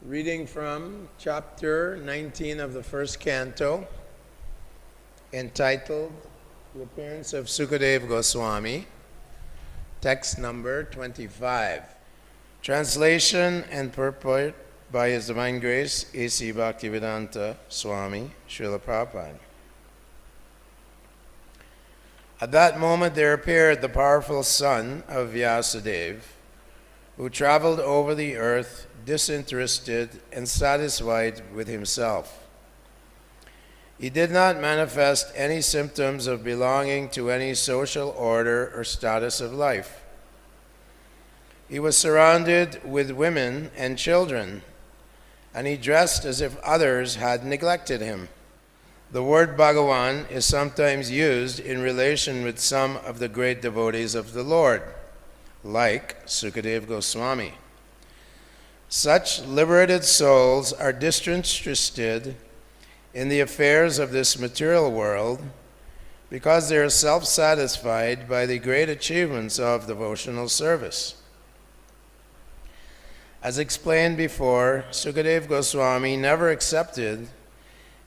Reading from chapter 19 of the first canto, entitled The Appearance of Sukadeva Goswami, text number 25. Translation and purport by His Divine Grace, A.C. Bhaktivedanta Swami, Srila Prabhupada. At that moment there appeared the powerful son of Vyasadeva, who traveled over the earth disinterested and satisfied with himself. He did not manifest any symptoms of belonging to any social order or status of life. He was surrounded with women and children, and he dressed as if others had neglected him. The word Bhagavan is sometimes used in relation with some of the great devotees of the Lord, like Sukadeva Goswami. Such liberated souls are disinterested in the affairs of this material world because they are self-satisfied by the great achievements of devotional service. As explained before, Sukadeva Goswami never accepted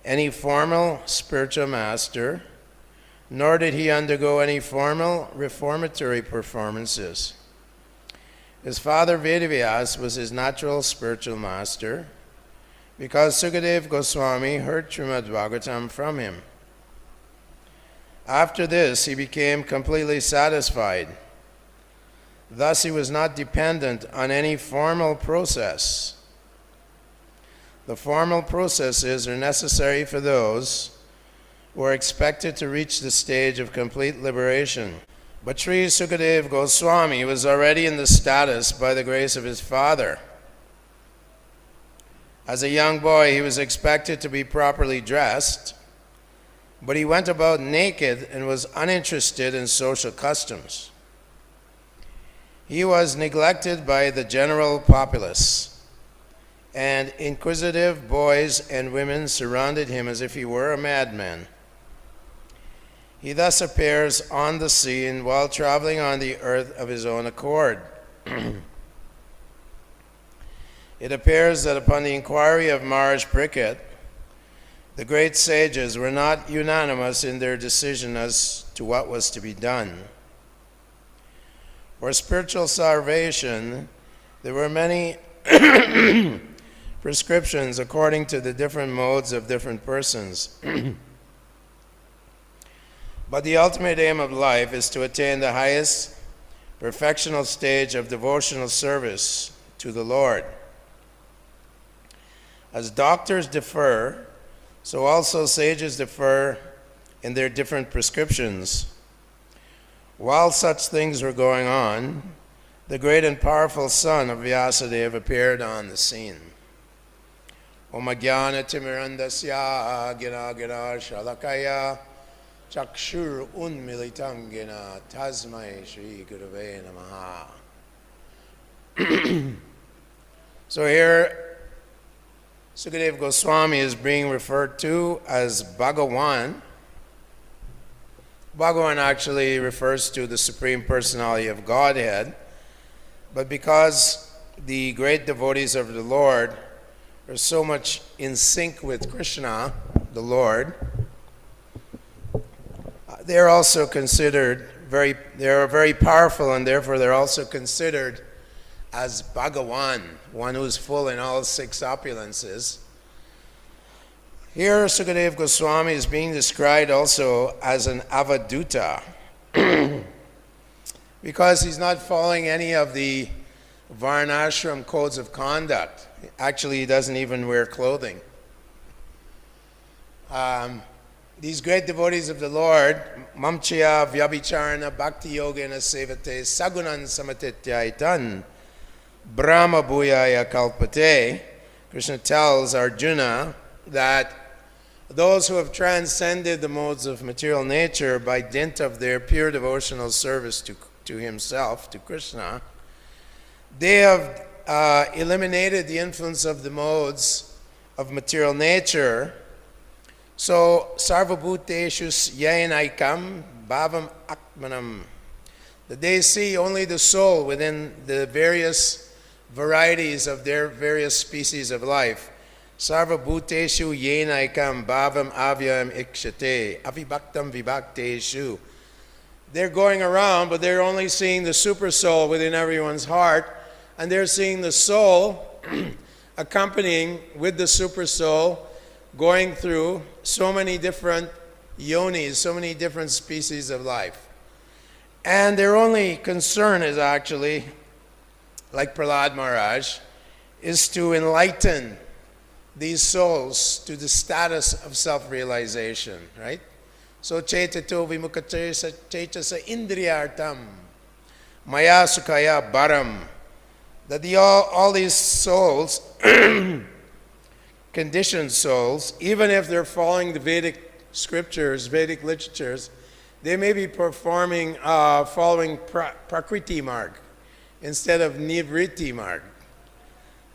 any formal spiritual master, nor did he undergo any formal reformatory performances. His father Vedavyas was his natural spiritual master because Sukadeva Goswami heard Srimad Bhagavatam from him. After this, he became completely satisfied. Thus, he was not dependent on any formal process. The formal processes are necessary for those who are expected to reach the stage of complete liberation. But Sri Sukadeva Goswami was already in the status by the grace of his father. As a young boy, he was expected to be properly dressed, but he went about naked and was uninterested in social customs. He was neglected by the general populace, and inquisitive boys and women surrounded him as if he were a madman. He thus appears on the scene while traveling on the earth of his own accord. It appears that upon the inquiry of Maharaja Pariksit, the great sages were not unanimous in their decision as to what was to be done. For spiritual salvation, there were many prescriptions according to the different modes of different persons. But the ultimate aim of life is to attain the highest perfectional stage of devotional service to the Lord. As doctors differ, so also sages differ in their different prescriptions. While such things were going on, the great and powerful son of Vyasadeva appeared on the scene. Om Ajnana Timirandasya Gina Gina Shalakaya Chakshur Unmilitangina Tasmai Shri Gurave Namaha. So here, Sukadeva Goswami is being referred to as Bhagavan. Bhagavan actually refers to the Supreme Personality of Godhead, but because the great devotees of the Lord are so much in sync with Krishna, the Lord, they are also considered they are very powerful, and therefore they're also considered as Bhagavan, one who is full in all six opulences. Here, Sukadeva Goswami is being described also as an avaduta because he's not following any of the varnashram codes of conduct. Actually, he doesn't even wear clothing. These great devotees of the Lord, mamchaya vyabhicharana bhakti yogena sevate sagunan samatityaitan brahma bhuyaya kalpate. Krishna tells Arjuna that those who have transcended the modes of material nature by dint of their pure devotional service to himself, to Krishna, they have eliminated the influence of the modes of material nature. So, sarvabhuteshu yainaikam bhavam atmanam, that they see only the soul within the various varieties of their various species of life. Sarva bhuteshu yenaikam bhavam avyam ikshate avibhaktam vibhakteshu. They're going around, but they're only seeing the super soul within everyone's heart, and they're seeing the soul accompanying with the super soul, going through so many different yonis, so many different species of life. And their only concern is actually, like Prahlad Maharaj, is to enlighten these souls to the status of self-realization, right? So chaitato vimukacesa chaitasa indriyartam maya sukhaya baram. That all these souls, conditioned souls, even if they're following the Vedic scriptures, Vedic literatures, they may be following prakriti marg instead of nivritti marg.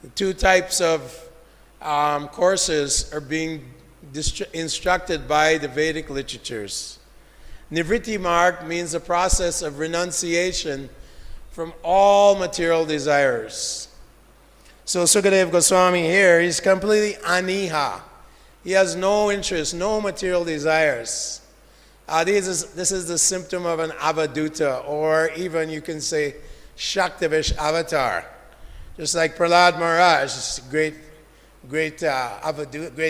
The two types of courses are being instructed by the Vedic literatures. Nivritti marg means a process of renunciation from all material desires. So Sukadeva Goswami here, he's completely aniha. He has no interest, no material desires. This is the symptom of an avaduta, or even you can say Shaktivish avatar. Just like Prahlad Maharaj, great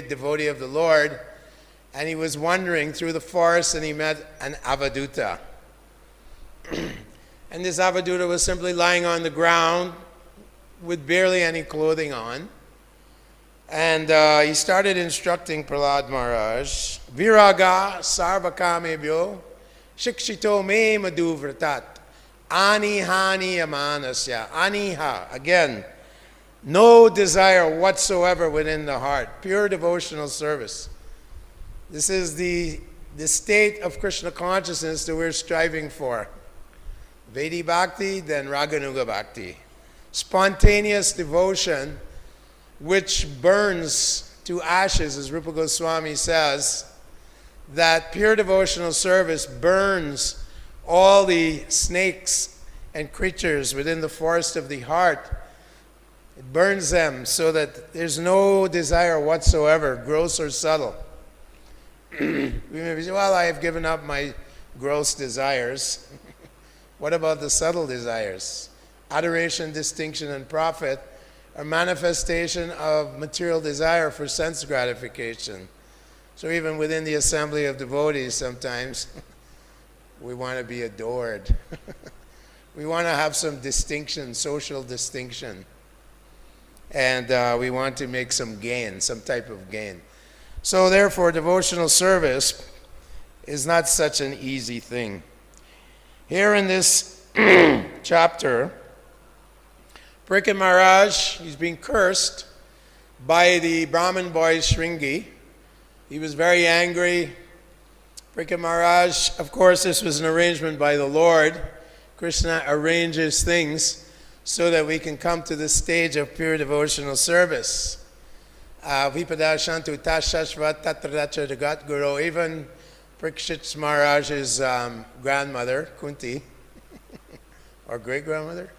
devotee of the Lord, and he was wandering through the forest and he met an avaduta. And this avaduta was simply lying on the ground with barely any clothing on. And he started instructing Prahlad Maharaj, Viraga sarvakamebhyo shikshito me madhuvratat anihani amanasya. Aniha, again, no desire whatsoever within the heart, pure devotional service. This is the state of Krishna consciousness that we're striving for. Vedi Bhakti, then Raganuga Bhakti. Spontaneous devotion which burns to ashes, as Rupa Goswami says, that pure devotional service burns all the snakes and creatures within the forest of the heart. It burns them so that there's no desire whatsoever, gross or subtle. We may say, well, I have given up my gross desires. What about the subtle desires? Adoration, distinction, and profit are manifestation of material desire for sense gratification. So even within the assembly of devotees, sometimes we want to be adored. We want to have some distinction, social distinction. And we want to make some gain, some type of gain. So therefore, devotional service is not such an easy thing. Here in this chapter, Pariksit Maharaj, he's being cursed by the Brahmin boy Shringi. He was very angry. Pariksit Maharaj, of course, this was an arrangement by the Lord. Krishna arranges things so that we can come to the stage of pure devotional service. Vipadashantu tashashvat tatradacha jagat guru. Even Pariksit Maharaj's grandmother, Kunti, or great-grandmother,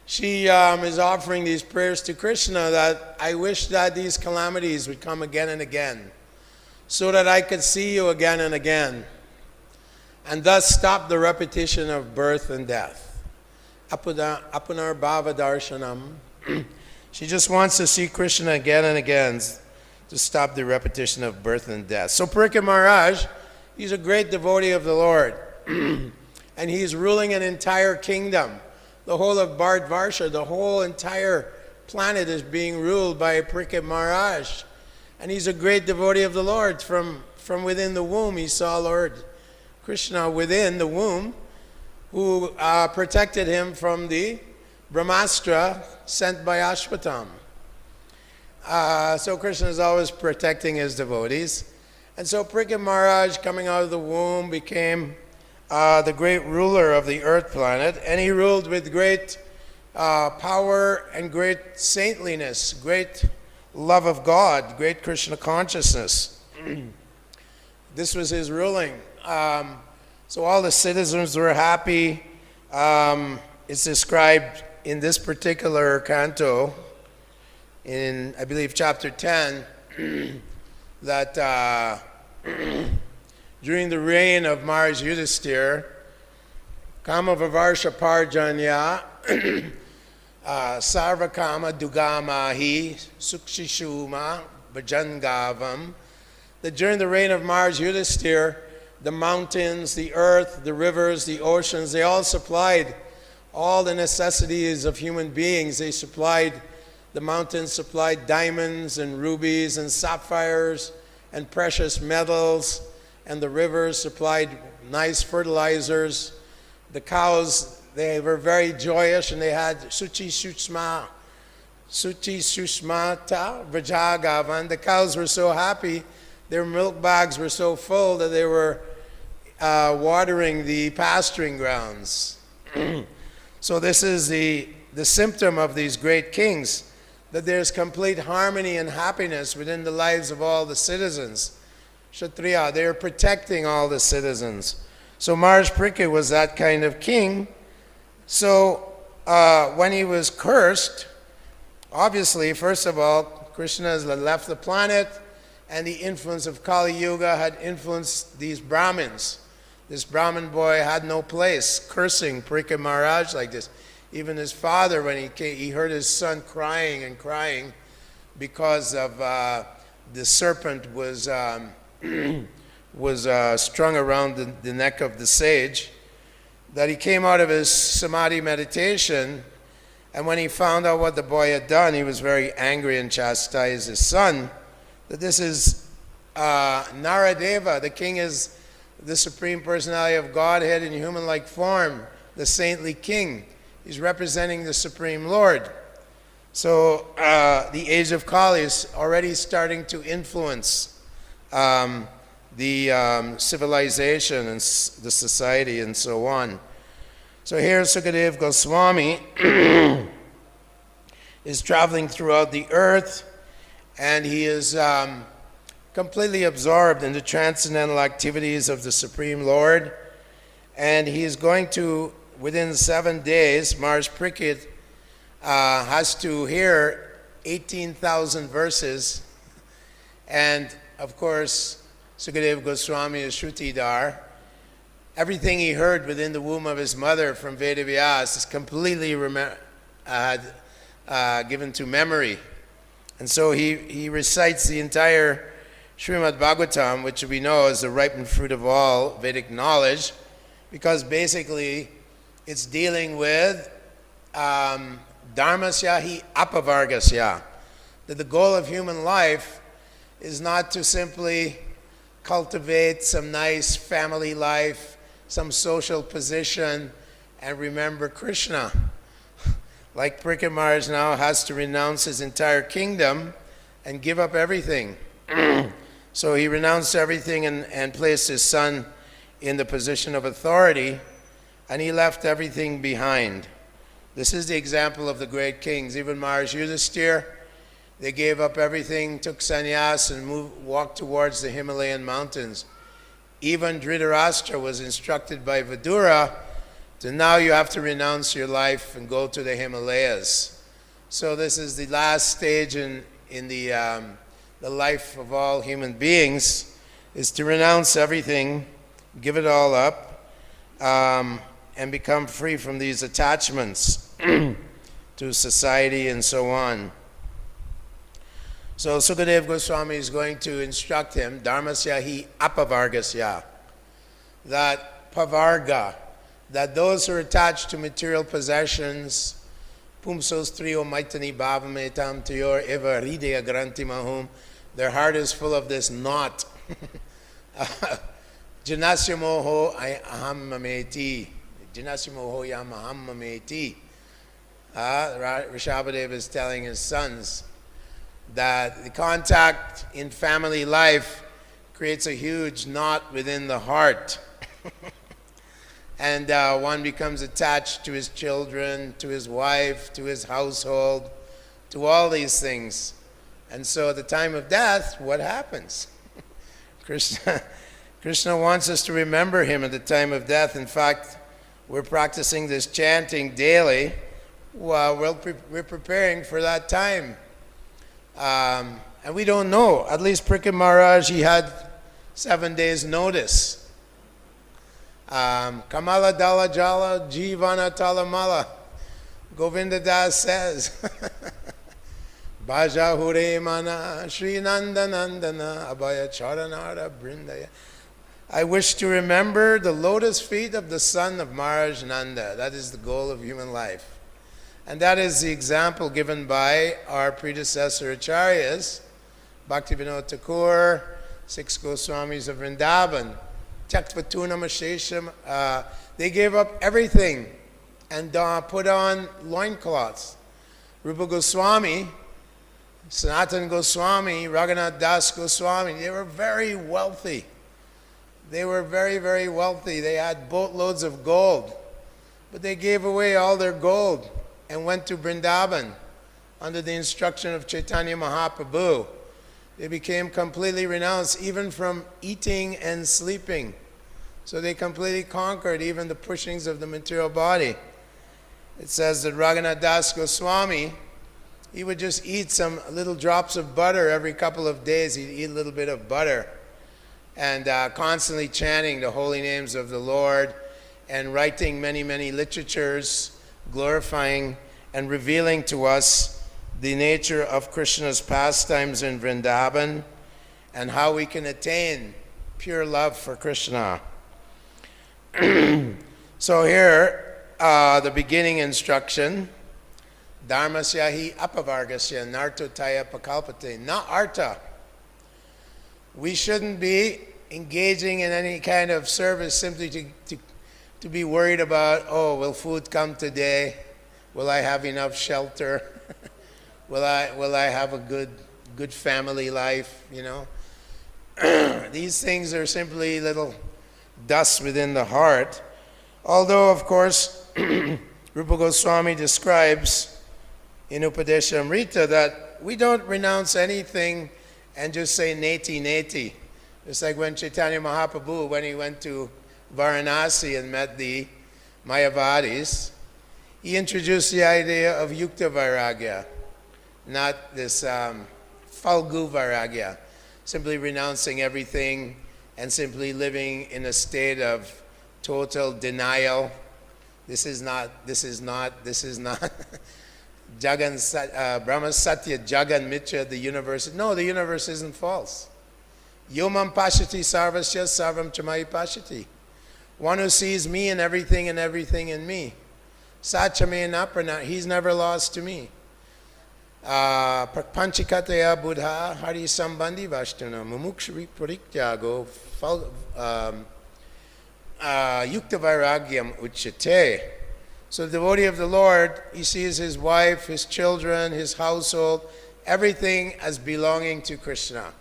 she is offering these prayers to Krishna that I wish that these calamities would come again and again, so that I could see you again and again, and thus stop the repetition of birth and death. Apunar bhava darshanam. She just wants to see Krishna again and again to stop the repetition of birth and death. So Pariksit Maharaj, he's a great devotee of the Lord. And he's ruling an entire kingdom. The whole of Bharatvarsha, the whole entire planet is being ruled by Pariksit Maharaj. And he's a great devotee of the Lord. From within the womb, he saw Lord Krishna within the womb, who protected him from the Brahmastra sent by Ashwatam. So Krishna is always protecting his devotees. And so Pariksit Maharaj, coming out of the womb, became the great ruler of the earth planet, and he ruled with great power and great saintliness, great love of God, great Krishna consciousness. This was his ruling. So all the citizens were happy. It's described in this particular canto, in I believe chapter 10, that during the reign of Maharaja Yudhisthira, Kama Vavarsha Parjanya Sarvakama Dugamahi Sukshishuma Bhajangavam, that during the reign of Maharaja Yudhisthira, the mountains, the earth, the rivers, the oceans, they all supplied all the necessities of human beings. The mountains supplied diamonds and rubies and sapphires and precious metals, and the rivers supplied nice fertilizers. The cows, they were very joyous, and they had Suchi Sushmata Vrajagavan. The cows were so happy, their milk bags were so full that they were watering the pasturing grounds. So this is the symptom of these great kings, that there's complete harmony and happiness within the lives of all the citizens. Kshatriya, they're protecting all the citizens. So Maharaja Pariksit was that kind of king. So when he was cursed, obviously, first of all, Krishna has left the planet, and the influence of Kali Yuga had influenced these Brahmins. This Brahmin boy had no place, cursing Pariksit Maharaj like this. Even his father, when he heard his son crying and crying because of the serpent was strung around the neck of the sage, that he came out of his samadhi meditation, and when he found out what the boy had done, he was very angry and chastised his son, that this is Naradeva, the king is the Supreme Personality of Godhead in human-like form, the saintly king. He's representing the Supreme Lord. So the age of Kali is already starting to influence the civilization and the society and so on. So here Sukadeva Goswami is traveling throughout the earth, and he is completely absorbed in the transcendental activities of the Supreme Lord, and he is going to, within 7 days, Maharaja Pariksit has to hear 18,000 verses, and of course Sukadeva Goswami is Shrutidar. Everything he heard within the womb of his mother from Vedavyas is completely given to memory. And so he recites the entire Srimad Bhagavatam, which we know is the ripened fruit of all Vedic knowledge, because basically it's dealing with dharmasya hi apavargasya, that the goal of human life is not to simply cultivate some nice family life, some social position, and remember Krishna. Like Pariksit Maharaj now has to renounce his entire kingdom and give up everything. So he renounced everything and placed his son in the position of authority, and he left everything behind. This is the example of the great kings. Even Maharaja Yudhisthira, they gave up everything, took sannyas, and walked towards the Himalayan mountains. Even Dhritarashtra was instructed by Vidura to now you have to renounce your life and go to the Himalayas. So this is the last stage in the life of all human beings, is to renounce everything, give it all up, and become free from these attachments to society and so on. So Sukadeva Goswami is going to instruct him, dharmasya hi apavargasya, that pavarga, that those who are attached to material possessions, pumsos trio maitani bhavametam tayor eva hridaya granti mahum, their heart is full of this knot. Janasya moho aham mameti. Janasya moho yam aham mameti. Rishabhadeva is telling his sons that the contact in family life creates a huge knot within the heart. And one becomes attached to his children, to his wife, to his household, to all these things. And so at the time of death, what happens? Krishna wants us to remember him at the time of death. In fact, we're practicing this chanting daily. Well, we're preparing for that time. And we don't know. At least Prikit Maharaj, he had 7 days notice. Kamala Dala Jala Jivana Talamala. Govinda Das says, Bhaja Hure Mana Sri Nanda Nandana Abhaya Charanara Brindaya. I wish to remember the lotus feet of the son of Maharaj Nanda. That is the goal of human life. And that is the example given by our predecessor acharyas, Bhaktivinoda Thakur, 6 Goswamis of Vrindavan, Tyaktvatunam Ashesham. They gave up everything and put on loincloths. Rupa Goswami, Sanatana Goswami, Raghunath Das Goswami, they were very wealthy. They were very, very wealthy. They had boatloads of gold. But they gave away all their gold and went to Vrindavan under the instruction of Chaitanya Mahaprabhu. They became completely renounced even from eating and sleeping. So they completely conquered even the pushings of the material body. It says that Raghunath Das Goswami, he would just eat some little drops of butter every couple of days. He'd eat a little bit of butter. And constantly chanting the holy names of the Lord and writing many, many literatures, glorifying and revealing to us the nature of Krishna's pastimes in Vrindavan and how we can attain pure love for Krishna. So here, the beginning instruction, Dharmasya hi apavargasya nartotaya pakalpate, na arta. We shouldn't be engaging in any kind of service simply to be worried about, oh, will food come today? Will I have enough shelter? will I have a good family life, you know? These things are simply little dust within the heart. Although, of course, Rupa Goswami describes in Upadeshamrita that we don't renounce anything and just say neti neti. It's like when Chaitanya Mahaprabhu, when he went to Varanasi and met the Mayavadis, he introduced the idea of yukta vairagya, not this falgu vairagya, simply renouncing everything and simply living in a state of total denial. This is not. Jagan, Brahma Satya, Jagan Mitra, the universe. No, the universe isn't false. Yomam Pashati Sarvasya Sarvam Chamai Pashati. One who sees me and everything in me. Sachame Naprana, he's never lost to me. Panchikataya Buddha Hari Sambandhi Vashtana Mumukshri Parikyago Yukta Vairagyam Uchate. So the devotee of the Lord, he sees his wife, his children, his household, everything as belonging to Krishna.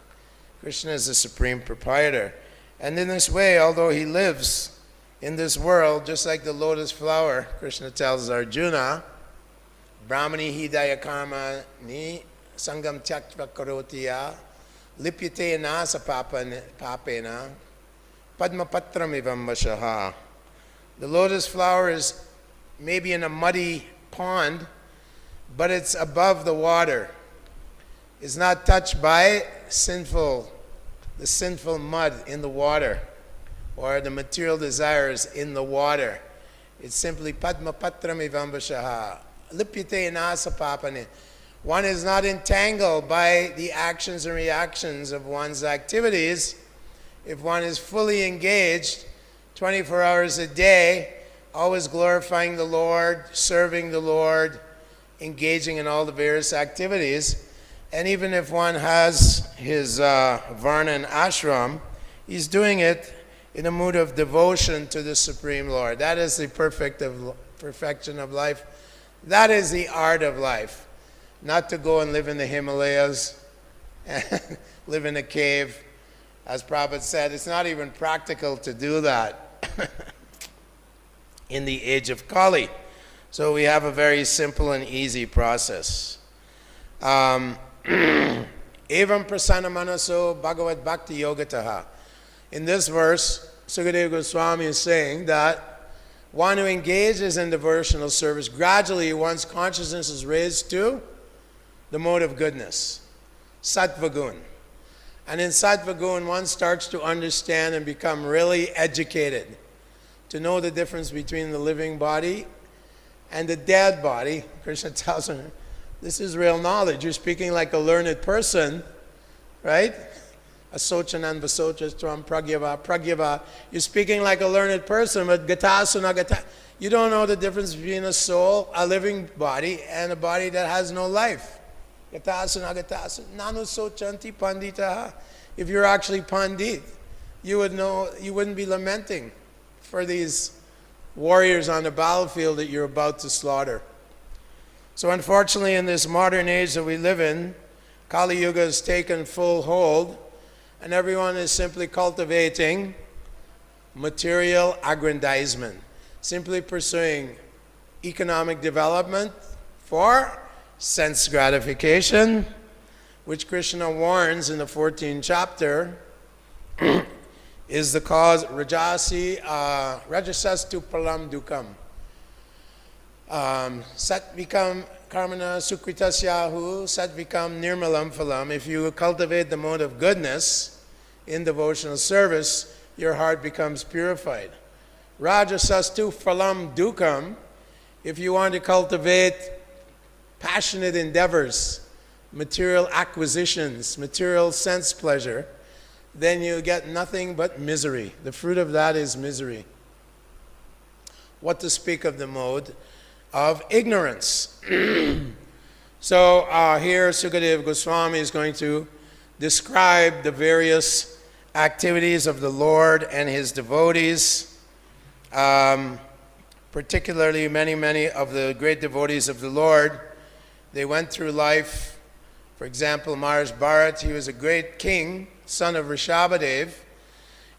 Krishna is the supreme proprietor. And in this way, although he lives in this world, just like the lotus flower, Krishna tells Arjuna, Brahmani hidaya karma ni sangam tyaktva karotiya lipyate nasa papena padma patram ivam vashaha. The lotus flower is maybe in a muddy pond, but it's above the water. It's not touched by the sinful mud in the water, or the material desires in the water. It's simply padma patram ivam vashaha. Lipyate nasa papane. One is not entangled by the actions and reactions of one's activities if one is fully engaged 24 hours a day, always glorifying the Lord, serving the Lord, engaging in all the various activities. And even if one has his varna and ashram, he's doing it in a mood of devotion to the Supreme Lord. That is the perfection of life. That is the art of life. Not to go and live in the Himalayas and live in a cave. As Prabhupada said, it's not even practical to do that in the age of Kali. So we have a very simple and easy process. Evam prasana manaso bhagavad bhakti yogataha. In this verse, Sukadeva Goswami is saying that one who engages in devotional service, gradually one's consciousness is raised to the mode of goodness, sattva gun. And in sattva gun, one starts to understand and become really educated, to know the difference between the living body and the dead body. Krishna tells him, this is real knowledge. You're speaking like a learned person, right? Asochanan vasochastram pragyava. You're speaking like a learned person, but gatasuna gata. You don't know the difference between a soul, a living body, and a body that has no life. Gatasuna gatasuna. Nanu sochanti panditaha. If you're actually pandit, you would know, you wouldn't be lamenting for these warriors on the battlefield that you're about to slaughter. So unfortunately, in this modern age that we live in, Kali Yuga has taken full hold, and everyone is simply cultivating material aggrandizement, simply pursuing economic development for sense gratification, which Krishna warns in the 14th chapter is the cause, rajasastu palam dukam. Sat vikam karmana sukritasyahu, sat vikam nirmalam phalam. If you cultivate the mode of goodness in devotional service, your heart becomes purified. Rajasastu phalam dukam. If you want to cultivate passionate endeavors, material acquisitions, material sense pleasure, then you get nothing but misery. The fruit of that is misery. What to speak of the mode of ignorance? So here Sukadeva Goswami is going to describe the various activities of the Lord and his devotees, particularly many of the great devotees of the Lord. They went through life. For example, Maharaja Bharat, he was a great king, son of Rishabhadev,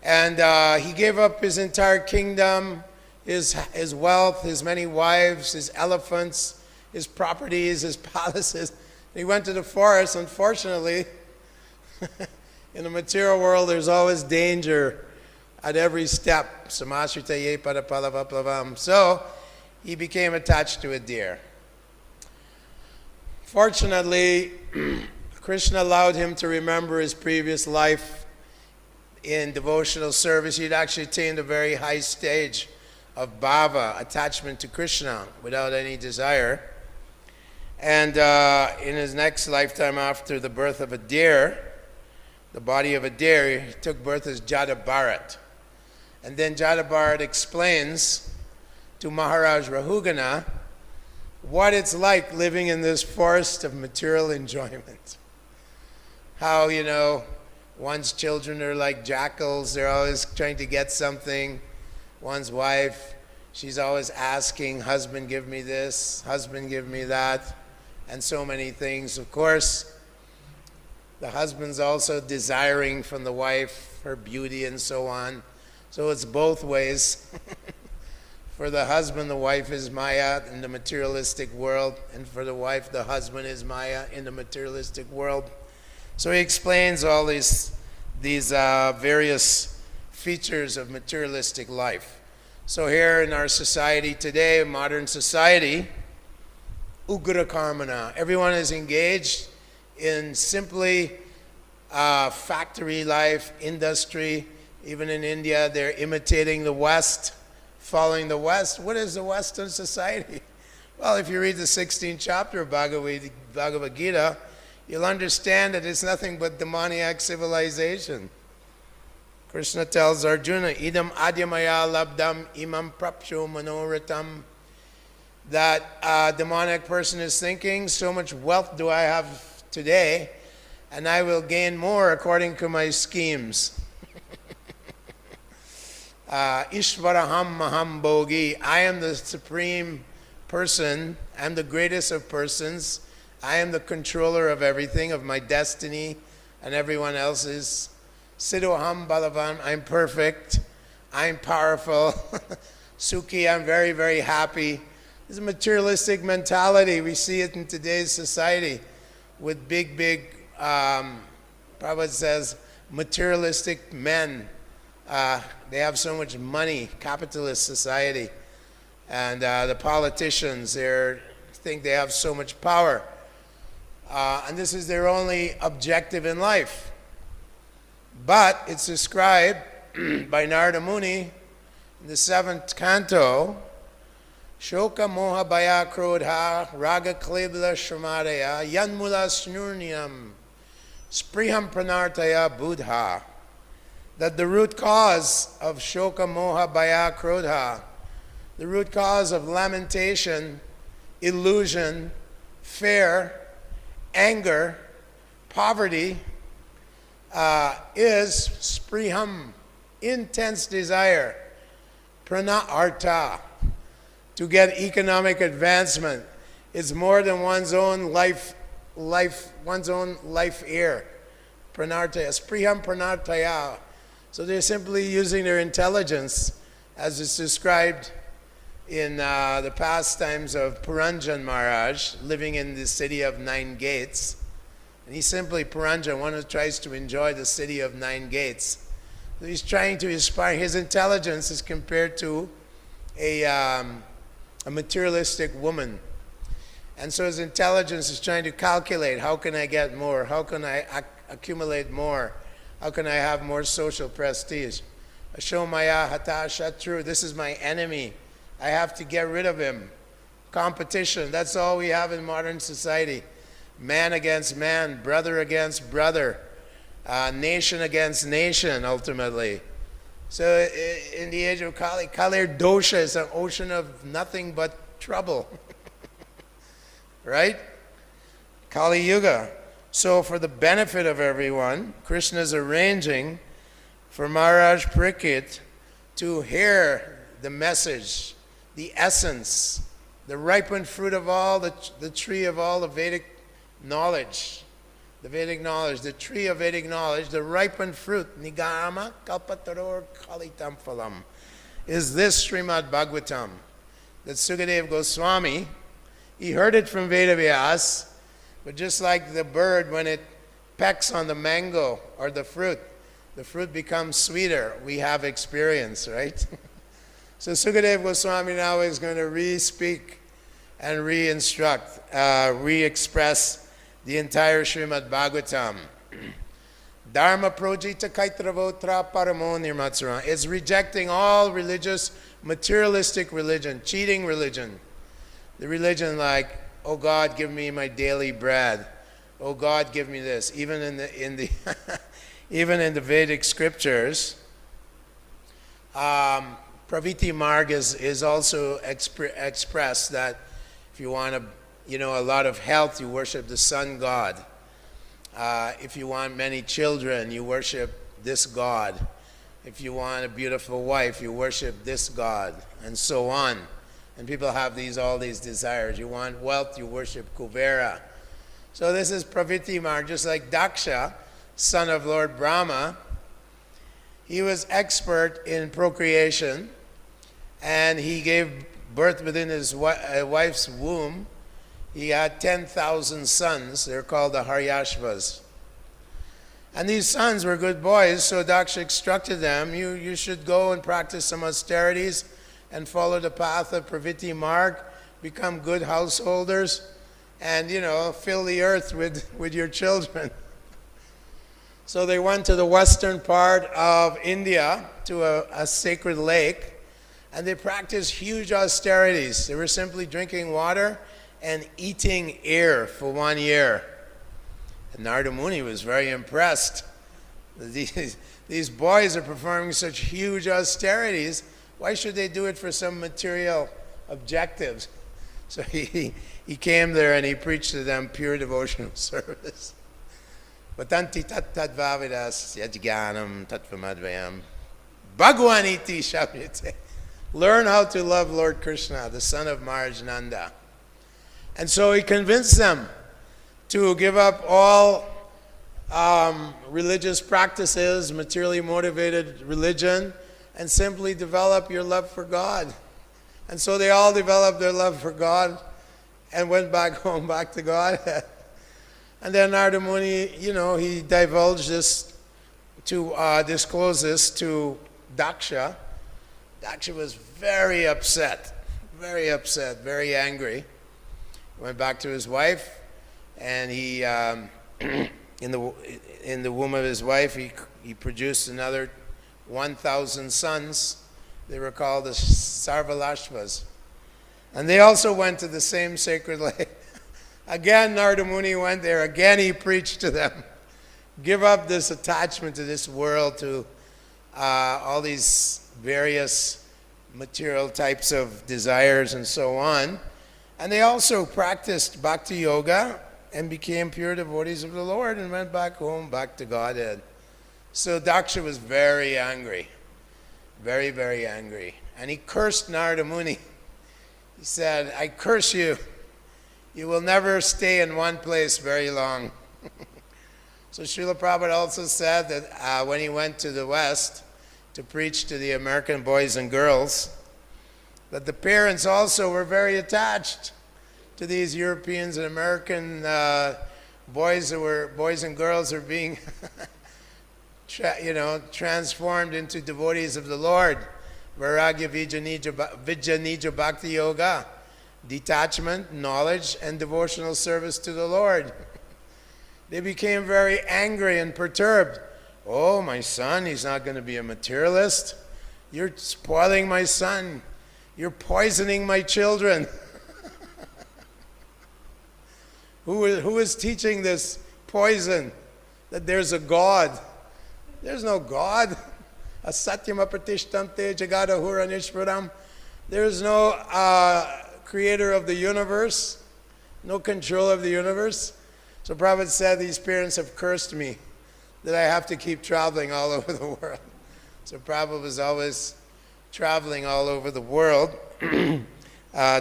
and he gave up his entire kingdom, his wealth, his many wives, his elephants, his properties, his palaces. He went to the forest. Unfortunately, in the material world, there's always danger at every step. Samasritaye padapalavaplavam. So he became attached to a deer. Fortunately, Krishna allowed him to remember his previous life in devotional service. He'd actually attained a very high stage of bhava, attachment to Krishna, without any desire. And in his next lifetime, after the birth of a deer, the body of a deer, he took birth as Jada Bharat. And then Jada Bharat explains to Maharaj Rahugana what it's like living in this forest of material enjoyment. How, you know, one's children are like jackals, they're always trying to get something. One's wife, she's always asking, husband give me this, husband give me that, and so many things. Of course, the husband's also desiring from the wife her beauty and so on. So it's both ways. For the husband, the wife is Maya in the materialistic world, and for the wife, the husband is Maya in the materialistic world. So he explains all these various features of materialistic life. So here in our society today, modern society, ugra karmana, everyone is engaged in simply factory life, industry. Even in India, they're imitating the West, following the West. What is the Western society? Well, if you read the 16th chapter of Bhagavad Gita, you'll understand that it's nothing but demoniac civilization. Krishna tells Arjuna, idam adyamaya labdam imam prapsho manoratam, that a demonic person is thinking, so much wealth do I have today, and I will gain more according to my schemes. Ishvaraham maham bhogi, I am the supreme person, I am the greatest of persons, I am the controller of everything, of my destiny and everyone else's. Siddhoham balavan, I'm perfect, I'm powerful. Sukhi, I'm very, very happy. This is a materialistic mentality. We see it in today's society with big, Prabhupada says, materialistic men. They have so much money, capitalist society. And the politicians there think they have so much power. And this is their only objective in life. But it's described by Narada Muni in the 7th canto, Shoka moha baya krodha raga klebla shramadaya yanmula snurniam spriham pranartaya buddha. That the root cause of shoka moha baya krodha, the root cause of lamentation, illusion, fear, anger, poverty, is spriham, intense desire, prana arta, to get economic advancement. It's more than one's own life here. Pranartaya, spriham pranartaya. So they're simply using their intelligence, as is described in the pastimes of Puranjan Maharaj, living in the city of 9 gates. And he's simply Puranjan, one who tries to enjoy the city of 9 gates. So he's trying to inspire. His intelligence is compared to a materialistic woman. And so his intelligence is trying to calculate, how can I get more? How can I accumulate more? How can I have more social prestige? Ashomaya hata shatru, this is my enemy. I have to get rid of him. Competition, that's all we have in modern society. Man against man, brother against brother, nation against nation, ultimately. So in the age of Kali, Kalir dosha is an ocean of nothing but trouble. Right? Kali Yuga. So for the benefit of everyone, Krishna is arranging for Maharaja Pariksit to hear the message, the essence, the ripened fruit of all, the tree of all the Vedic knowledge. The Vedic knowledge, the tree of Vedic knowledge, the ripened fruit, Nigama Kalpataror Kalitam Phalam, is this Srimad Bhagavatam. That Sukadeva Goswami, he heard it from Vedavyas, but just like the bird when it pecks on the mango or the fruit becomes sweeter. We have experience, right? So Sukadeva Goswami now is going to re-speak and re-instruct, re-express the entire Srimad Bhagavatam. Dharma projita kaitravotra paramo nirmatsura. It's rejecting all religious, materialistic religion, cheating religion. The religion like, oh God, give me my daily bread. Oh God, give me this. Even in the even in the Vedic scriptures, Praviti Marg is also expressed that if you want a lot of health, you worship the sun god. If you want many children, you worship this god. If you want a beautiful wife, you worship this god, and so on. And people have all these desires. You want wealth, you worship Kuvera. So this is Praviti Marg, just like Daksha, son of Lord Brahma. He was expert in procreation, and he gave birth within his wife's womb. He had 10,000 sons. They're called the Haryashvas. And these sons were good boys, so Daksha instructed them, you should go and practice some austerities and follow the path of Praviti Marg, become good householders, and, fill the earth with your children. So they went to the western part of India, to a sacred lake, and they practiced huge austerities. They were simply drinking water and eating air for 1 year. And Narada Muni was very impressed. These boys are performing such huge austerities. Why should they do it for some material objectives? So he came there and he preached to them pure devotional service. Vatanti tat tadvavidas yajganam tatvamadvayam bhagwaniti shamyate. Learn how to love Lord Krishna, the son of Maharaj Nanda. And so he convinced them to give up all religious practices, materially motivated religion, and simply develop your love for God. And so they all developed their love for God and went back home, back to God. And then Narada Muni, he divulged this to disclose this to Daksha. Daksha was very upset, very upset, very angry. He went back to his wife, and he, in the womb of his wife, he produced another 1,000 sons. They were called the Sarvalashvas. And they also went to the same sacred lake. Again, Narada Muni went there. Again, he preached to them. Give up this attachment to this world, to all these various material types of desires and so on. And they also practiced bhakti yoga and became pure devotees of the Lord and went back home, back to Godhead. So Daksha was very angry, very, very angry. And he cursed Narada Muni. He said, I curse you. You will never stay in one place very long. So Srila Prabhupada also said that when he went to the West to preach to the American boys and girls, that the parents also were very attached to these Europeans and American boys and girls who were being transformed into devotees of the Lord. Vairagya Vijanija Bhakti Yoga, detachment, knowledge, and devotional service to the Lord. They became very angry and perturbed. Oh, my son, he's not going to be a materialist. You're spoiling my son. You're poisoning my children. Who is teaching this poison? That there's a God. There's no God. Asatyam apratishtamte jagadahura nishparam. There's no creator of the universe, no control of the universe. So Prabhupada said, these parents have cursed me, that I have to keep traveling all over the world. So Prabhupada was always traveling all over the world,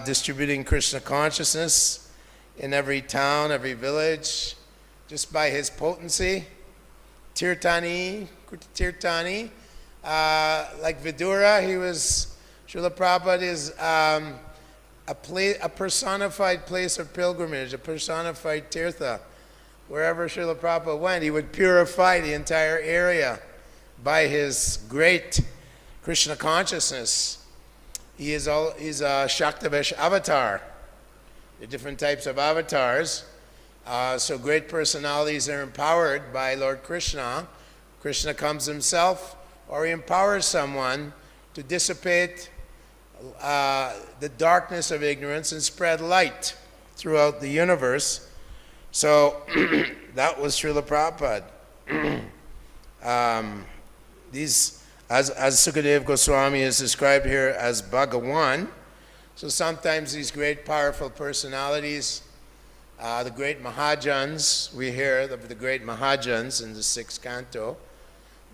distributing Krishna consciousness in every town, every village, just by his potency. Tirtani, like Vidura, Srila Prabhupada is a personified place of pilgrimage, a personified tirtha. Wherever Srila Prabhupada went, he would purify the entire area by his great Krishna consciousness. He's a Shaktavesh avatar. There are different types of avatars. So great personalities are empowered by Lord Krishna. Krishna comes himself, or he empowers someone to dissipate the darkness of ignorance and spread light throughout the universe. So that was Srila Prabhupada. As Sukadeva Goswami is described here as Bhagawan, so sometimes these great powerful personalities, the great Mahajans, we hear of the great Mahajans in the 6th canto,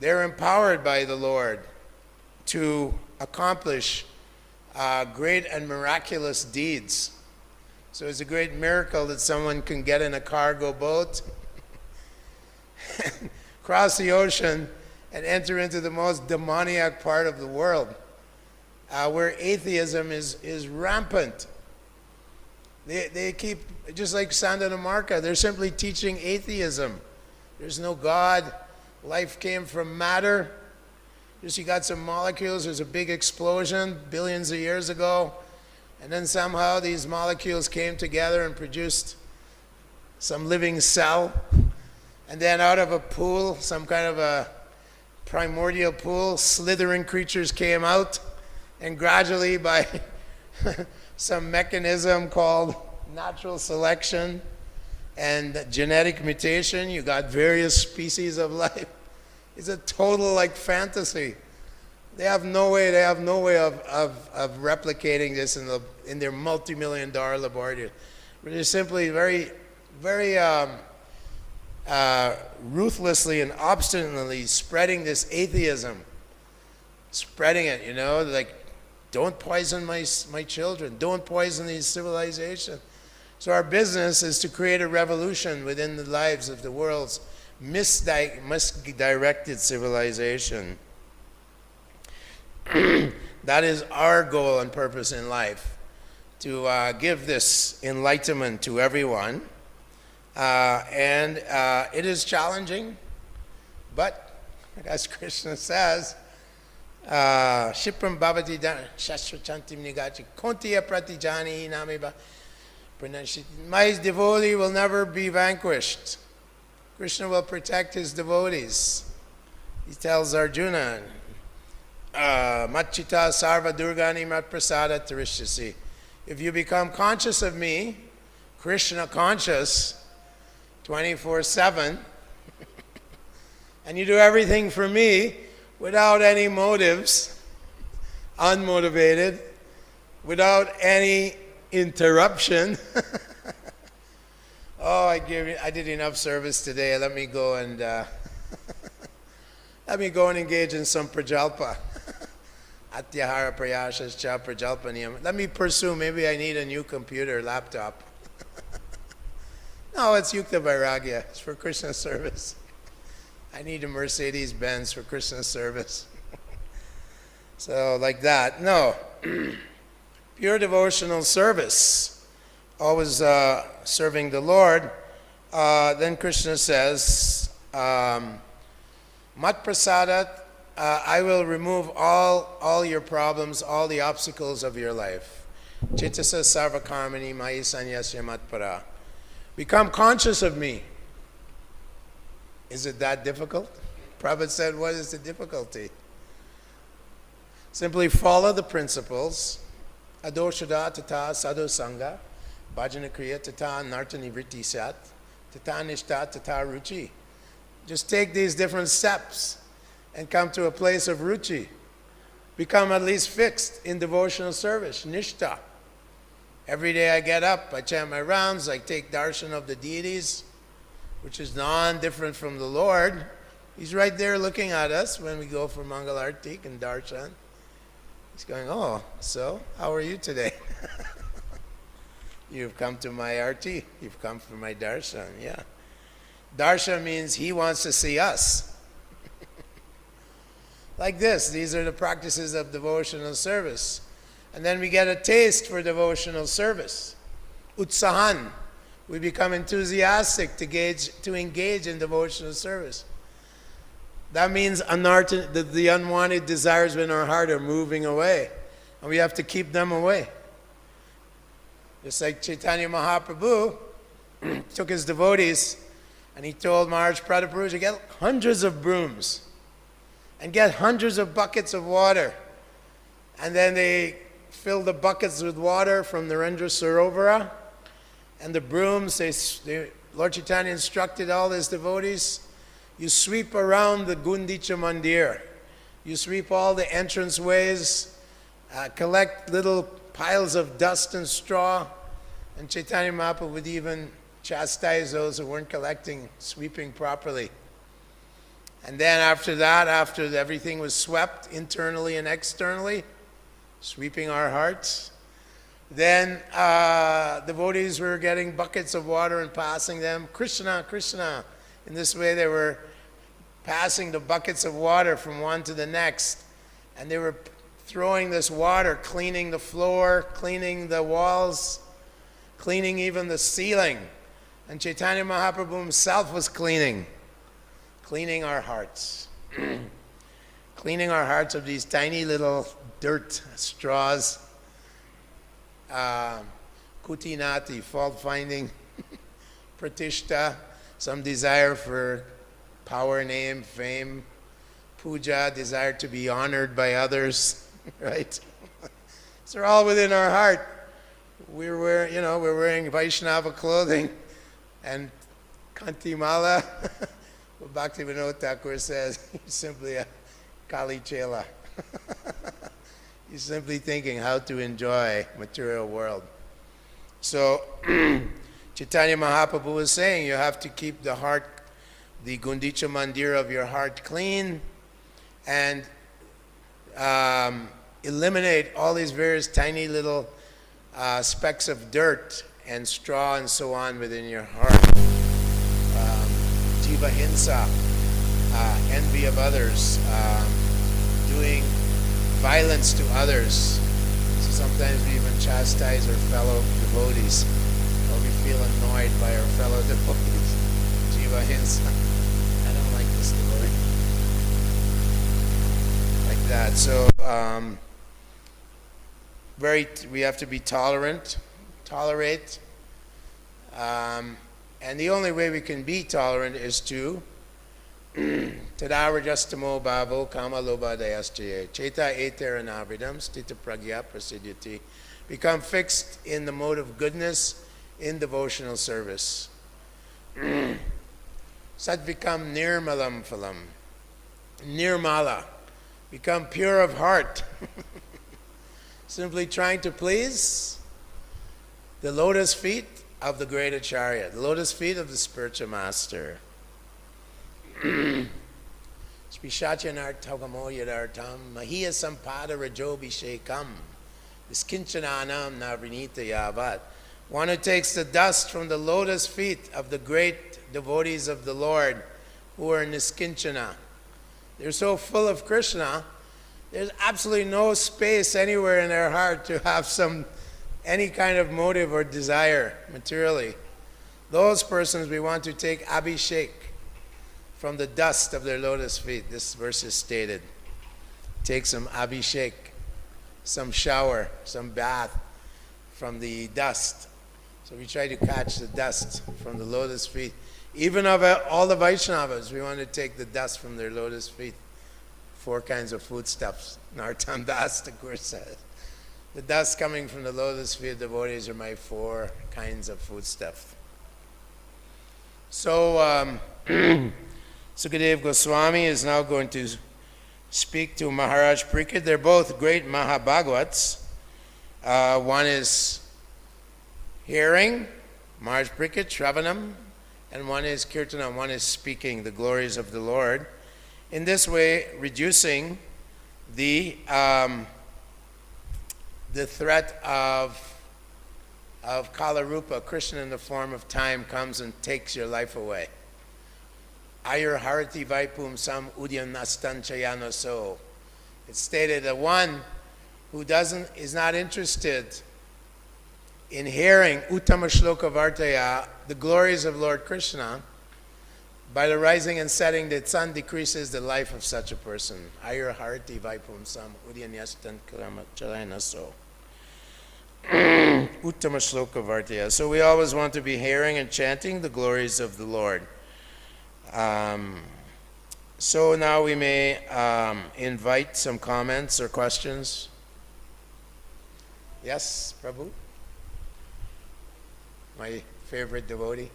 they're empowered by the Lord to accomplish great and miraculous deeds. So it's a great miracle that someone can get in a cargo boat, cross the ocean, and enter into the most demoniac part of the world, where atheism is rampant. They keep, just like Sandanamarka, they're simply teaching atheism. There's no God. Life came from matter. Just you got some molecules, there's a big explosion billions of years ago, and then somehow these molecules came together and produced some living cell, and then out of a pool, some kind of a primordial pool, slithering creatures came out, and gradually by some mechanism called natural selection and genetic mutation, you got various species of life. It's a total fantasy. They have no way of replicating this in their multi-million-dollar laboratory. They're simply very, very ruthlessly and obstinately spreading this atheism, spreading it. Don't poison my children. Don't poison these civilizations. So our business is to create a revolution within the lives of the world's misdirected civilization. That is our goal and purpose in life, to give this enlightenment to everyone. And it is challenging, but as Krishna says, Shipram bhavati shastra chantim nigachi kontiya pratijani namiba. My devotee will never be vanquished. Krishna will protect his devotees. He tells Arjuna, Matchita sarva durgani mat prasada tarishyasi. If you become conscious of me, Krishna conscious, 24/7, and you do everything for me without any motives, unmotivated, without any interruption. Oh, I did enough service today. Let me go and engage in some prajalpa. Atyahara prayashas cha prajalpaniyam. Let me pursue. Maybe I need a new computer, laptop. No, it's Yukta Vairagya. It's for Krishna service. I need a Mercedes-Benz for Krishna service. So, like that. No. Pure devotional service. Always serving the Lord. Then Krishna says, Mat prasadat, I will remove all your problems, all the obstacles of your life. Chittasa sarvakarmani mayi sanyasya matpara. Become conscious of me. Is it that difficult? Prabhupada said, what is the difficulty? Simply follow the principles. Adoshada tata sadhu sangha, bhajana kriya tata nartani vritti sat, tata nishta tata ruchi. Just take these different steps and come to a place of ruchi. Become at least fixed in devotional service, nishta. Every day I get up, I chant my rounds, I take darshan of the deities, which is non-different from the Lord. He's right there looking at us when we go for Mangal Artik and darshan. He's going, oh, so how are you today? You've come to my arti, you've come for my darshan, yeah. Darshan means he wants to see us. Like this, these are the practices of devotional service. And then we get a taste for devotional service. Utsahan, we become enthusiastic to engage in devotional service. That means the unwanted desires in our heart are moving away. And we have to keep them away. Just like Chaitanya Mahaprabhu took his devotees and he told Maharaja Pariksit to get hundreds of brooms and get hundreds of buckets of water. And then they filled the buckets with water from Narendra Sarovara. And the brooms, Lord Chaitanya instructed all his devotees, you sweep around the Gundicha Mandir. You sweep all the entrance ways, collect little piles of dust and straw. And Chaitanya Mahaprabhu would even chastise those who weren't sweeping properly. And then after that, after everything was swept internally and externally, sweeping our hearts, then devotees were getting buckets of water and passing them. Krishna, Krishna. In this way they were passing the buckets of water from one to the next. And they were throwing this water, cleaning the floor, cleaning the walls, cleaning even the ceiling. And Chaitanya Mahaprabhu himself was cleaning our hearts. Cleaning our hearts of these tiny little dirt straws. Kutinati, fault finding, pratishta, some desire for power, name, fame, puja, desire to be honored by others, right? So they're all within our heart. We're wearing Vaishnava clothing and Kantimala. Well, Bhaktivinoda Thakur says he's simply a Kali Chela. He's simply thinking how to enjoy material world. So Chaitanya Mahaprabhu was saying you have to keep the heart, the Gundicha Mandir of your heart clean and eliminate all these various tiny little specks of dirt and straw and so on within your heart. Jiva Hinsa, envy of others, doing violence to others. So sometimes we even chastise our fellow devotees, or we feel annoyed by our fellow devotees. Jiva Hinsa. I don't like this devotee. Like that. So we have to be tolerate, and the only way we can be tolerant is to Tadarajastamo bhavo kama loba dayaschaye cheta eteranabridam stita pragya prasidyati. Become fixed in the mode of goodness in devotional service. Sat become nirmalam phalam. Nirmala. Become pure of heart. Simply trying to please the lotus feet of the great Acharya, the lotus feet of the spiritual master. Spishachanartagamo yadartam mahiya sampada rajobhishekam viskinchananam navrinita yavat. One who takes the dust from the lotus feet of the great devotees of the Lord who are niskinchana. They're so full of Krishna, there's absolutely no space anywhere in their heart to have any kind of motive or desire materially. Those persons we want to take abhishek from the dust of their lotus feet. This verse is stated. Take some abhishek, some shower, some bath from the dust. So we try to catch the dust from the lotus feet. Even of all the Vaishnavas, we want to take the dust from their lotus feet. 4 kinds of foodstuffs. Nartam Das Thakur says. The dust coming from the lotus feet of devotees are my 4 kinds of foodstuff. So, Sukadev Goswami is now going to speak to Maharaj Pariksit. They're both great Mahabhagavats. One is hearing, Maharaj Pariksit, Shravanam, and one is Kirtanam, one is speaking the glories of the Lord. In this way, reducing the threat of Kala-rupa, Krishna in the form of time, comes and takes your life away. Ayur harati vaipum sam udyam nastan chayano so. It's stated that one who is not interested in hearing uttama shloka vartaya, the glories of Lord Krishna, by the rising and setting the sun decreases the life of such a person. Ayur harati vaipum sam udyam nastan chayano so. Uttama shloka vartaya. So we always want to be hearing and chanting the glories of the Lord. So now we may invite some comments or questions. Yes, Prabhu? My favorite devotee.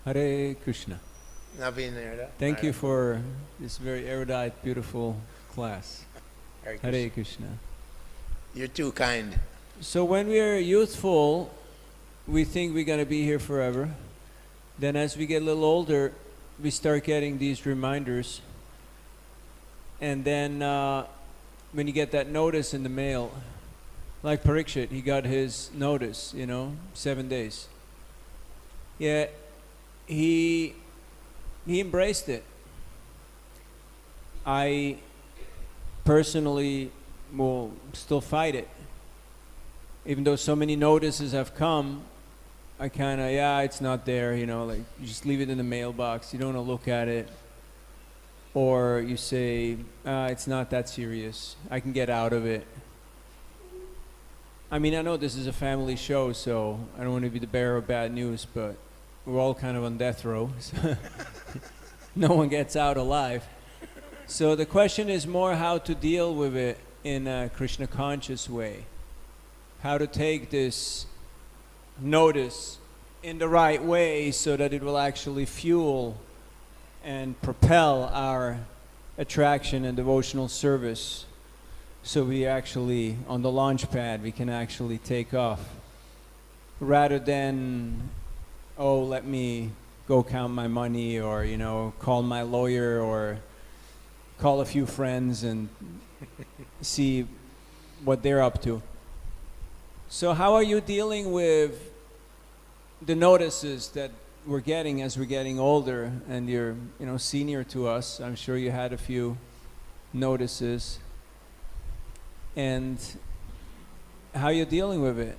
Hare Krishna. Thank you for this very erudite, beautiful class. Hare Krishna. You're too kind. So when we are youthful, we think we're going to be here forever. Then as we get a little older, we start getting these reminders. And then when you get that notice in the mail, like Pariksit, he got his notice, 7 days. Yeah, he embraced it. I personally will still fight it. Even though so many notices have come, I kind of, it's not there, like you just leave it in the mailbox. You don't want to look at it. Or you say, it's not that serious. I can get out of it. I mean, I know this is a family show, so I don't want to be the bearer of bad news, but we're all kind of on death row. So no one gets out alive. So the question is more how to deal with it in a Krishna conscious way. How to take this notice in the right way so that it will actually fuel and propel our attraction and devotional service. So we actually, on the launch pad, we can actually take off. Rather than, let me go count my money, or call my lawyer, or call a few friends and see what they're up to. So how are you dealing with the notices that we're getting as we're getting older, and you're senior to us? I'm sure you had a few notices. and how you're dealing with it.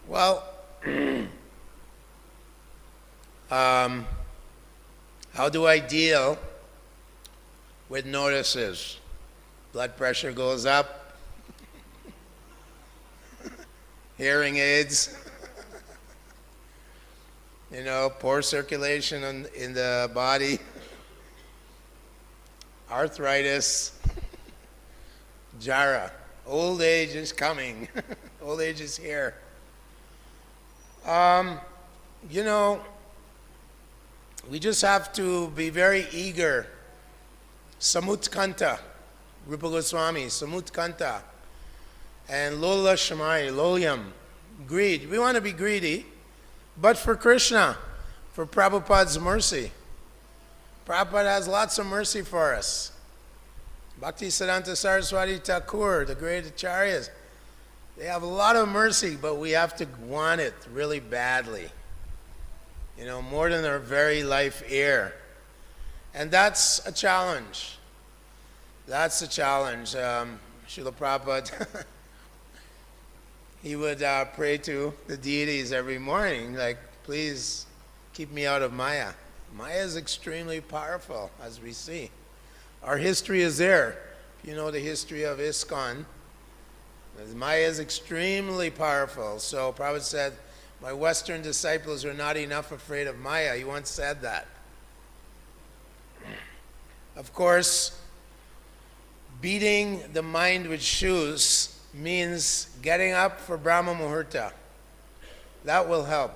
Well, how do I deal with notices? Blood pressure goes up, hearing aids, poor circulation in the body, arthritis, jara. Old age is coming. Old age is here. We just have to be very eager. Samutkanta, Rupa Goswami, Samutkanta, and Lola Shamai, Loyam, greed. We want to be greedy, but for Krishna, for Prabhupada's mercy. Prabhupada has lots of mercy for us. Bhaktisiddhanta Saraswati Thakur, the great acharyas, they have a lot of mercy, but we have to want it really badly. More than our very life air. And that's a challenge. That's a challenge. Srila Prabhupada, he would pray to the deities every morning, like, please keep me out of Maya. Maya is extremely powerful, as we see. Our history is there. If you know the history of ISKCON, Maya is extremely powerful. So Prabhupada said, my Western disciples are not enough afraid of Maya. He once said that. Of course, beating the mind with shoes means getting up for Brahma Muhurta. That will help.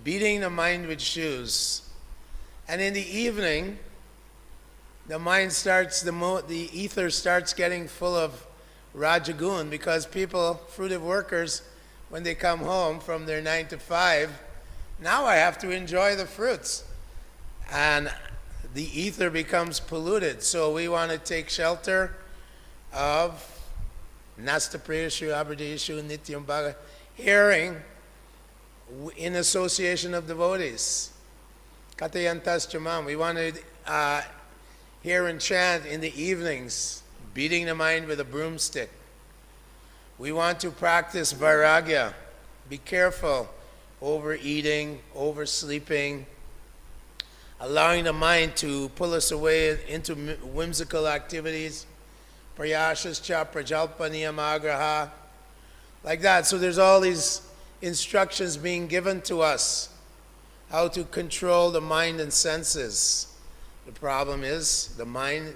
Beating the mind with shoes. And in the evening, the mind starts, the ether starts getting full of Rajagun, because people, fruitive workers, when they come home from their 9 to 5, now I have to enjoy the fruits. And the ether becomes polluted. So we want to take shelter of Nastapriyashu, Abradeshu, Nityam Bhaga, hearing in association of devotees. Katayantas Jamam. We want to hear and chant in the evenings, beating the mind with a broomstick. We want to practice vairagya. Be careful overeating, oversleeping, allowing the mind to pull us away into whimsical activities. Prayashas cha prajalpaniyamagraha. Like that. So there's all these instructions being given to us how to control the mind and senses. The problem is the mind,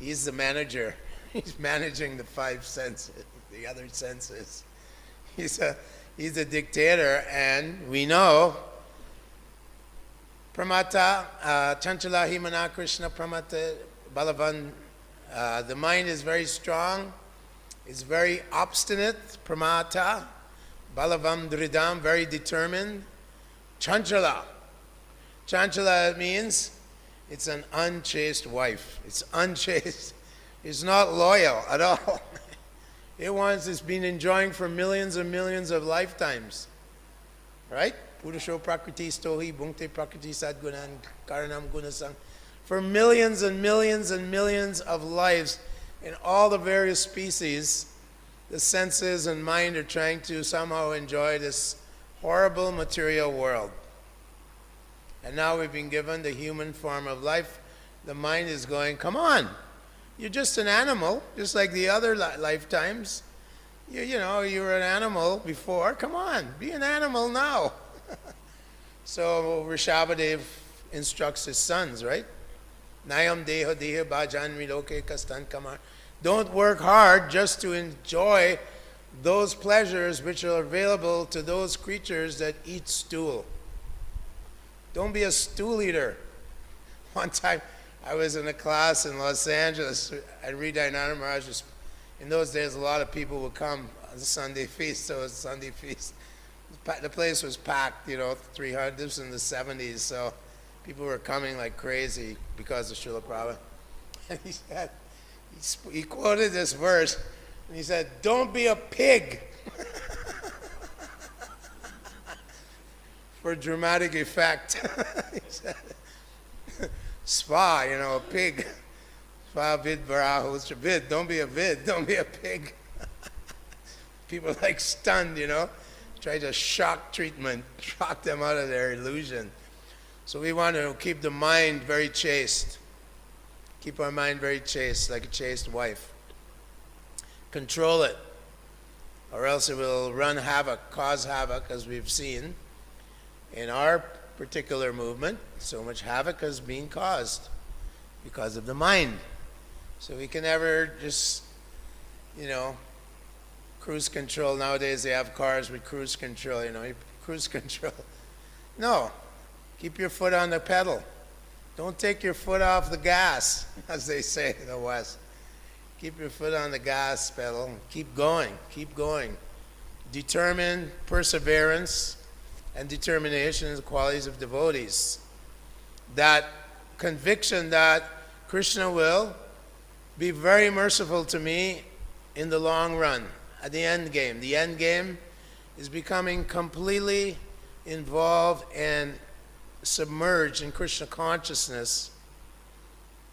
he's the manager. He's managing the 5 senses, the other senses. He's a dictator, and we know Pramata, Chanchala Himana Krishna Pramata Balavan. The mind is very strong, is very obstinate, Pramata, Balavam Dridam, very determined. Chanchala. Chanchala means it's an unchaste wife. It's unchaste. It's not loyal at all. It's been enjoying for millions and millions of lifetimes. Right? Purusho prakriti stohi bhunkte prakriti sadgunan karanam gunasang. For millions and millions and millions of lives in all the various species, the senses and mind are trying to somehow enjoy this horrible material world. And now we've been given the human form of life. The mind is going, come on, you're just an animal, just like the other lifetimes. You were an animal before. Come on, be an animal now. So Rishabhadev instructs his sons, right? Nayam deha deha bhajan miloke kastan kamar. Don't work hard just to enjoy those pleasures which are available to those creatures that eat stool. Don't be a stool eater. One time I was in a class in Los Angeles at Hridayanath Maharaj. In those days, a lot of people would come on the Sunday feast, so it was a Sunday feast. The place was packed, 300. This was in the 70s, so people were coming like crazy because of Srila Prabhupada. And he quoted this verse, and he said, "Don't be a pig." For dramatic effect. He said, spa, a pig. Spa vid varahos vid. Don't be a vid. Don't be a pig. People like stunned, Try to shock treatment, shock them out of their illusion. So we want to keep the mind very chaste. Keep our mind very chaste, like a chaste wife. Control it, or else it will run havoc, cause havoc, as we've seen in our particular movement. So much havoc is being caused because of the mind. So we can never just, cruise control. Nowadays they have cars with cruise control, cruise control. No, keep your foot on the pedal. Don't take your foot off the gas, as they say in the West. Keep your foot on the gas pedal. Keep going. Keep going. Determined perseverance and determination are the qualities of devotees. That conviction that Krishna will be very merciful to me in the long run, at the end game. The end game is becoming completely involved and submerged in Krishna consciousness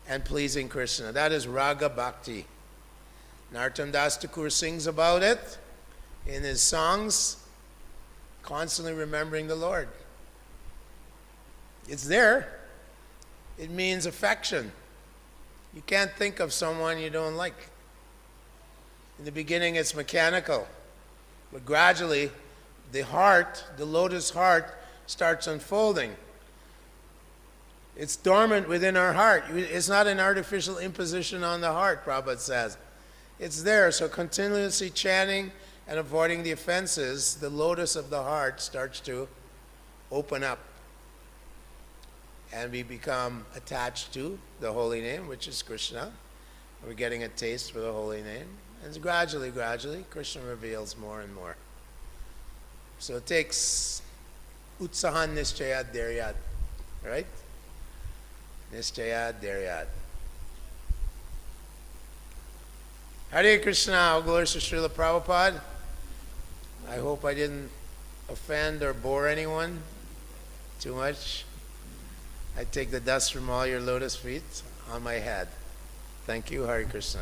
and pleasing Krishna. That is Raga Bhakti. Narottam Das Thakur sings about it in his songs, constantly remembering the Lord. It's there. It means affection. You can't think of someone you don't like. In the beginning it's mechanical, but gradually the heart, the lotus heart, starts unfolding. It's dormant within our heart. It's not an artificial imposition on the heart, Prabhupada says. It's there, so continuously chanting and avoiding the offenses, the lotus of the heart starts to open up. And we become attached to the holy name, which is Krishna. We're getting a taste for the holy name. And gradually, Krishna reveals more and more. So it takes utsahan nischayat dharyat, right? Nischayat dharyat. Hare Krishna, all glories to Srila Prabhupada. I hope I didn't offend or bore anyone too much. I take the dust from all your lotus feet on my head. Thank you, Hare Krishna.